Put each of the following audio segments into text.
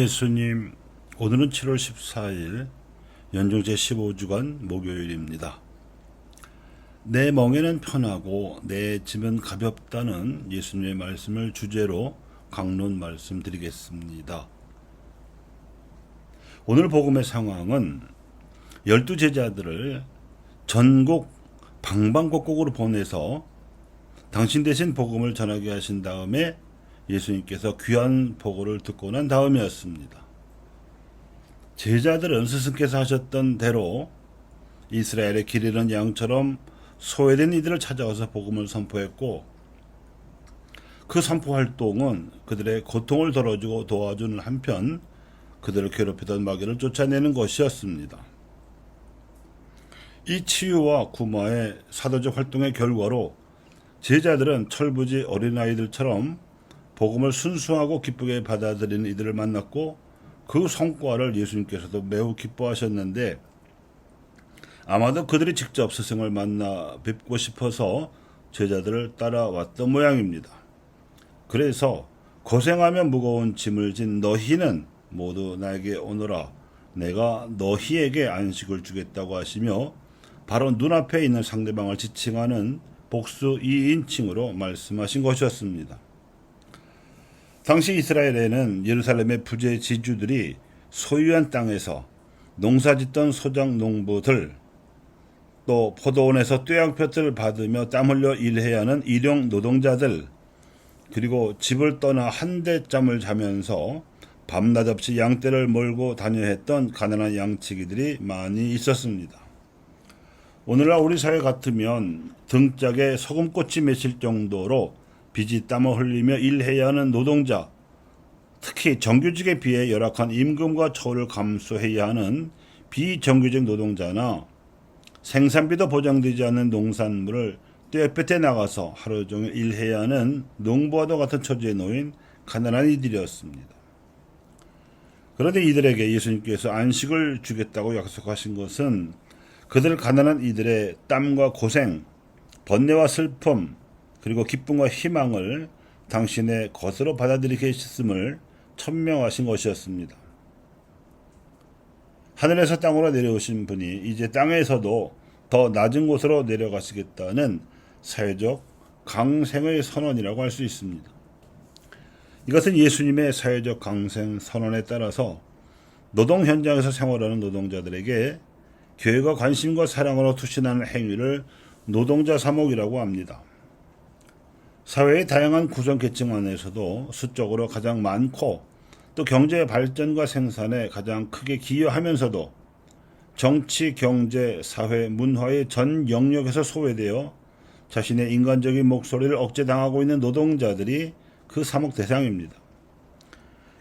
예수님, 오늘은 7월 14일 연중 제15주간 목요일입니다. 내 멍에는 편하고 내 짐은 가볍다는 예수님의 말씀을 주제로 강론 말씀드리겠습니다. 오늘 복음의 상황은 12제자들을 전국 방방곡곡으로 보내서 당신 대신 복음을 전하게 하신 다음에 예수님께서 귀한 보고를 듣고 난 다음이었습니다. 제자들은 스승께서 하셨던 대로 이스라엘의 길 잃은 양처럼 소외된 이들을 찾아가서 복음을 선포했고, 그 선포 활동은 그들의 고통을 덜어주고 도와주는 한편 그들을 괴롭히던 마귀를 쫓아내는 것이었습니다. 이 치유와 구마의 사도적 활동의 결과로 제자들은 철부지 어린아이들처럼 복음을 순수하고 기쁘게 받아들이는 이들을 만났고, 그 성과를 예수님께서도 매우 기뻐하셨는데, 아마도 그들이 직접 스승을 만나 뵙고 싶어서 제자들을 따라왔던 모양입니다. 그래서 고생하며 무거운 짐을 진 너희는 모두 나에게 오너라, 내가 너희에게 안식을 주겠다고 하시며, 바로 눈앞에 있는 상대방을 지칭하는 복수 2인칭으로 말씀하신 것이었습니다. 당시 이스라엘에는 예루살렘의 부재 지주들이 소유한 땅에서 농사짓던 소작 농부들, 또 포도원에서 뙤약볕을 받으며 땀 흘려 일해야 하는 일용 노동자들, 그리고 집을 떠나 한 대 잠을 자면서 밤낮 없이 양떼를 몰고 다녀야 했던 가난한 양치기들이 많이 있었습니다. 오늘날 우리 사회 같으면 등짝에 소금꽃이 맺힐 정도로 비지 땀을 흘리며 일해야 하는 노동자, 특히 정규직에 비해 열악한 임금과 처우를 감수해야 하는 비정규직 노동자나 생산비도 보장되지 않는 농산물을 떼볕에 나가서 하루 종일 일해야 하는 농부와도 같은 처지에 놓인 가난한 이들이었습니다. 그런데 이들에게 예수님께서 안식을 주겠다고 약속하신 것은 그들 가난한 이들의 땀과 고생, 번뇌와 슬픔, 그리고 기쁨과 희망을 당신의 것으로 받아들이게 하셨음을 천명하신 것이었습니다. 하늘에서 땅으로 내려오신 분이 이제 땅에서도 더 낮은 곳으로 내려가시겠다는 사회적 강생의 선언이라고 할 수 있습니다. 이것은 예수님의 사회적 강생 선언에 따라서 노동 현장에서 생활하는 노동자들에게 교회가 관심과 사랑으로 투신하는 행위를 노동자 사목이라고 합니다. 사회의 다양한 구성계층 안에서도 수적으로 가장 많고, 또 경제 발전과 생산에 가장 크게 기여하면서도 정치, 경제, 사회, 문화의 전 영역에서 소외되어 자신의 인간적인 목소리를 억제당하고 있는 노동자들이 그 사목 대상입니다.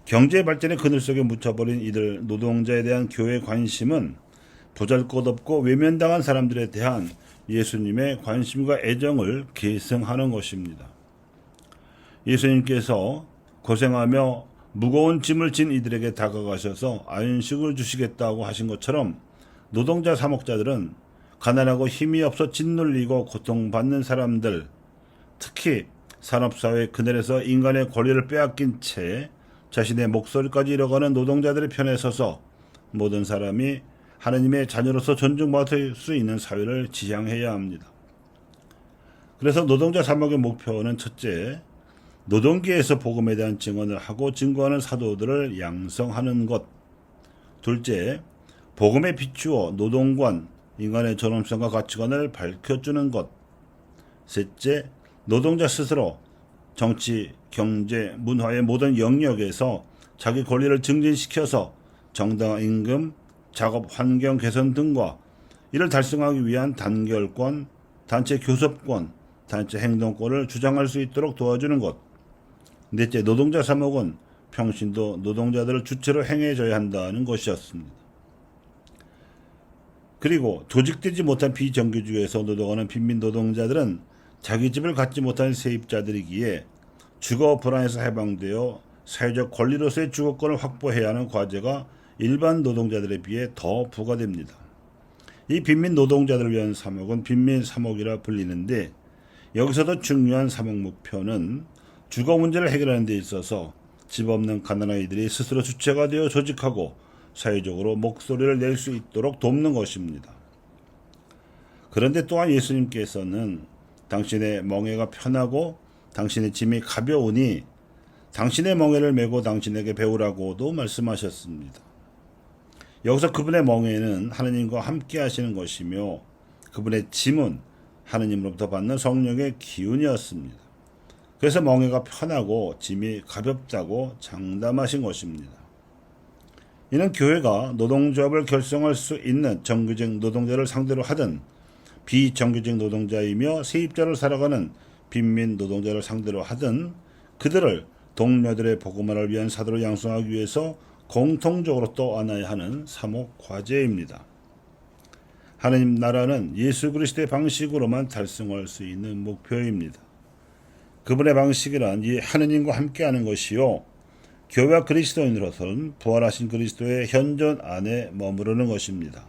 경제 발전의 그늘 속에 묻혀버린 이들 노동자에 대한 교회의 관심은 보잘것없고 외면당한 사람들에 대한 예수님의 관심과 애정을 계승하는 것입니다. 예수님께서 고생하며 무거운 짐을 진 이들에게 다가가셔서 안식을 주시겠다고 하신 것처럼, 노동자 사목자들은 가난하고 힘이 없어 짓눌리고 고통받는 사람들, 특히 산업사회 그늘에서 인간의 권리를 빼앗긴 채 자신의 목소리까지 잃어가는 노동자들의 편에 서서 모든 사람이 하느님의 자녀로서 존중받을 수 있는 사회를 지향해야 합니다. 그래서 노동자 사목의 목표는 첫째, 노동계에서 복음에 대한 증언을 하고 증거하는 사도들을 양성하는 것. 둘째, 복음에 비추어 노동관, 인간의 존엄성과 가치관을 밝혀주는 것. 셋째, 노동자 스스로 정치, 경제, 문화의 모든 영역에서 자기 권리를 증진시켜서 정당한 임금, 작업 환경 개선 등과 이를 달성하기 위한 단결권, 단체 교섭권, 단체 행동권을 주장할 수 있도록 도와주는 것. 넷째, 노동자 사목은 평신도 노동자들을 주체로 행해져야 한다는 것이었습니다. 그리고 조직되지 못한 비정규직에서 노동하는 빈민 노동자들은 자기 집을 갖지 못한 세입자들이기에 주거 불안에서 해방되어 사회적 권리로서의 주거권을 확보해야 하는 과제가 일반 노동자들에 비해 더 부과됩니다. 이 빈민 노동자들을 위한 사목은 빈민 사목이라 불리는데, 여기서도 중요한 사목 목표는 주거 문제를 해결하는 데 있어서 집 없는 가난아이들이 스스로 주체가 되어 조직하고 사회적으로 목소리를 낼 수 있도록 돕는 것입니다. 그런데 또한 예수님께서는 당신의 멍에가 편하고 당신의 짐이 가벼우니 당신의 멍에를 메고 당신에게 배우라고도 말씀하셨습니다. 여기서 그분의 멍에는 하느님과 함께 하시는 것이며 그분의 짐은 하느님으로부터 받는 성령의 기운이었습니다. 그래서 멍에가 편하고 짐이 가볍다고 장담하신 것입니다. 이는 교회가 노동조합을 결성할 수 있는 정규직 노동자를 상대로 하든 비정규직 노동자이며 세입자를 살아가는 빈민 노동자를 상대로 하든 그들을 동료들의 복음화를 위한 사도로 양성하기 위해서 공통적으로 떠안아야 하는 사목 과제입니다. 하느님 나라는 예수 그리스도의 방식으로만 달성할 수 있는 목표입니다. 그분의 방식이란 이 하느님과 함께하는 것이요 교회와 그리스도인으로서는 부활하신 그리스도의 현존 안에 머무르는 것입니다.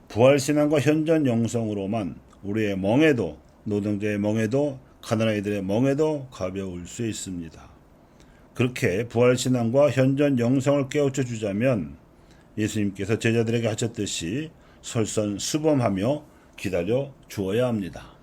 부활신앙과 현존 영성으로만 우리의 멍에도 노동자의 멍에도 가난아이들의 멍에도 가벼울 수 있습니다. 그렇게 부활신앙과 현존 영성을 깨우쳐 주자면 예수님께서 제자들에게 하셨듯이 설선수범하며 기다려 주어야 합니다.